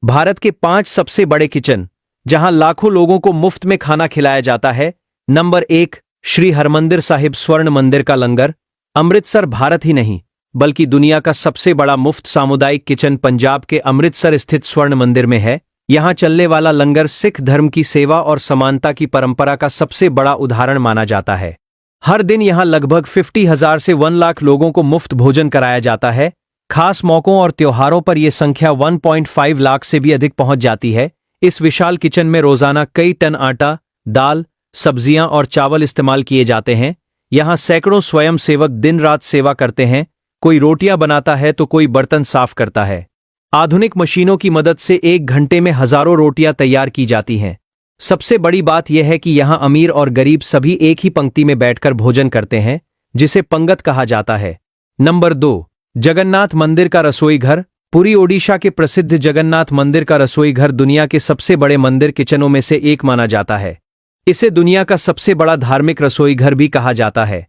भारत के 5 सबसे बड़े किचन जहां लाखों लोगों को मुफ्त में खाना खिलाया जाता है। नंबर 1, श्री हरमंदिर साहिब स्वर्ण मंदिर का लंगर। अमृतसर भारत ही नहीं बल्कि दुनिया का सबसे बड़ा मुफ्त सामुदायिक किचन पंजाब के अमृतसर स्थित स्वर्ण मंदिर में है। यहां चलने वाला लंगर सिख धर्म की सेवा और समानता की परंपरा का सबसे बड़ा उदाहरण माना जाता है। हर दिन यहां लगभग 50,000 से 1 लाख लोगों को मुफ्त भोजन कराया जाता है। खास मौकों और त्योहारों पर यह संख्या 1.5 लाख से भी अधिक पहुंच जाती है। इस विशाल किचन में रोजाना कई टन आटा, दाल, सब्जियां और चावल इस्तेमाल किए जाते हैं। यहां सैकड़ों स्वयंसेवक दिन रात सेवा करते हैं। कोई रोटियां बनाता है तो कोई बर्तन साफ करता है। आधुनिक मशीनों की मदद से 1 घंटे में हजारों रोटियां तैयार की जाती हैं। सबसे बड़ी बात यह है कि यहां अमीर और गरीब सभी एक ही पंक्ति में बैठकर भोजन करते हैं, जिसे पंगत कहा जाता है। नंबर 2, जगन्नाथ मंदिर का रसोई घर। पुरी ओडिशा के प्रसिद्ध जगन्नाथ मंदिर का रसोई घर दुनिया के सबसे बड़े मंदिर किचनों में से एक माना जाता है। इसे दुनिया का सबसे बड़ा धार्मिक रसोई घर भी कहा जाता है।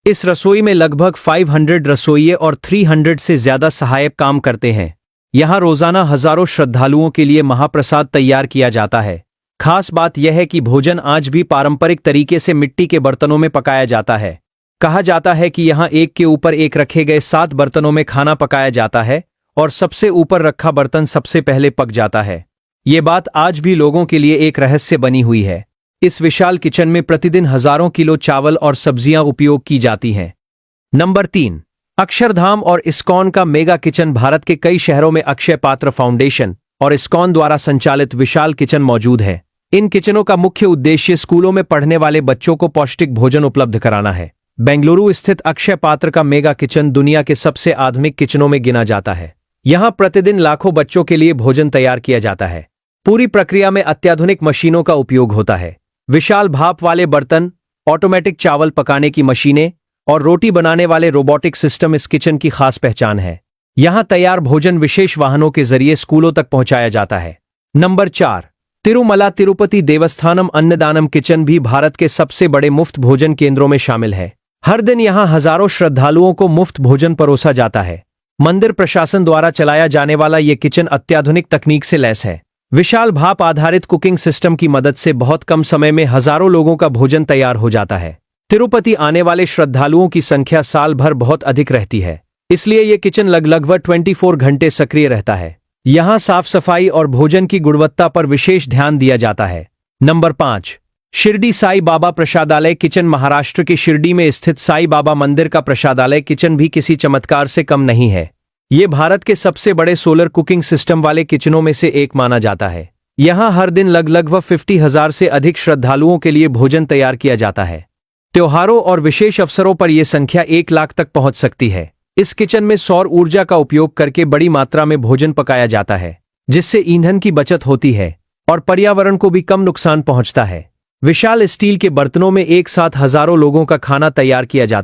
इस रसोई में लगभग 500 रसोइये और 300 से ज्यादा सहायक काम करते हैं। यहां रोजाना हजारों श्रद्धालुओं के लिए महाप्रसाद तैयार किया जाता है। खास बात यह है कि भोजन आज भी पारंपरिक तरीके से मिट्टी के बर्तनों में पकाया जाता है। कहा जाता है कि यहां एक के ऊपर एक रखे गए 7 बर्तनों में खाना पकाया जाता है और सबसे ऊपर रखा बर्तन सबसे पहले पक जाता है। ये बात आज भी लोगों के लिए एक रहस्य बनी हुई है। इस विशाल किचन में प्रतिदिन हजारों किलो चावल और सब्जियां उपयोग की जाती हैं। नंबर 3, अक्षरधाम और इस्कॉन का मेगा किचन। भारत के कई शहरों में अक्षय पात्र फाउंडेशन और इस्कॉन द्वारा संचालित विशाल किचन मौजूद है। इन किचनों का मुख्य उद्देश्य स्कूलों में पढ़ने वाले बच्चों को पौष्टिक भोजन उपलब्ध कराना है। बेंगलुरु स्थित अक्षय पात्र का मेगा किचन दुनिया के सबसे आधुनिक किचनों में गिना जाता है। यहां प्रतिदिन लाखों बच्चों के लिए भोजन तैयार किया जाता है। पूरी प्रक्रिया में अत्याधुनिक मशीनों का उपयोग होता है। विशाल भाप वाले बर्तन, ऑटोमेटिक चावल पकाने की मशीनें और रोटी बनाने वाले रोबोटिक सिस्टम इस किचन की खास पहचान है। यहां तैयार भोजन विशेष वाहनों के जरिए स्कूलों तक पहुंचाया जाता है। नंबर 4, तिरुमला तिरुपति देवस्थानम अन्नदानम किचन भी भारत के सबसे बड़े मुफ्त भोजन केंद्रों में शामिल है। हर दिन यहां हजारों श्रद्धालुओं को मुफ्त भोजन परोसा जाता है। मंदिर प्रशासन द्वारा चलाया जाने वाला यह किचन अत्याधुनिक तकनीक से लैस है। विशाल भाप आधारित कुकिंग सिस्टम की मदद से बहुत कम समय में हजारों लोगों का भोजन तैयार हो जाता है। तिरुपति आने वाले श्रद्धालुओं की संख्या साल भर बहुत अधिक रहती है, इसलिए यह किचन लगभग 24 घंटे सक्रिय रहता है। यहां साफ सफाई और भोजन की गुणवत्ता पर विशेष ध्यान दिया जाता है। Number 5, Shirdi Sai Baba प्रसादालय kitchen. महाराष्ट्र के शिरडी में स्थित साई बाबा मंदिर का प्रसादालय किचन भी किसी चमत्कार से कम नहीं है। ये भारत के सबसे बड़े सोलर कुकिंग सिस्टम वाले किचनों में से एक माना जाता है। यहां हर दिन लगभग 50,000 से अधिक श्रद्धालुओं के लिए भोजन तैयार किया जाता है। त्योहारों और विशेष अवसरों पर यह संख्या 1 लाख तक पहुंच सकती है। इस किचन में सौर ऊर्जा का उपयोग करके बड़ी मात्रा में भोजन पकाया जाता है, जिससे ईंधन की बचत होती है और पर्यावरण को भी कम नुकसान पहुंचता है। विशाल स्टील के बर्तनों में एक साथ हजारों लोगों का खाना तैयार किया जाता है।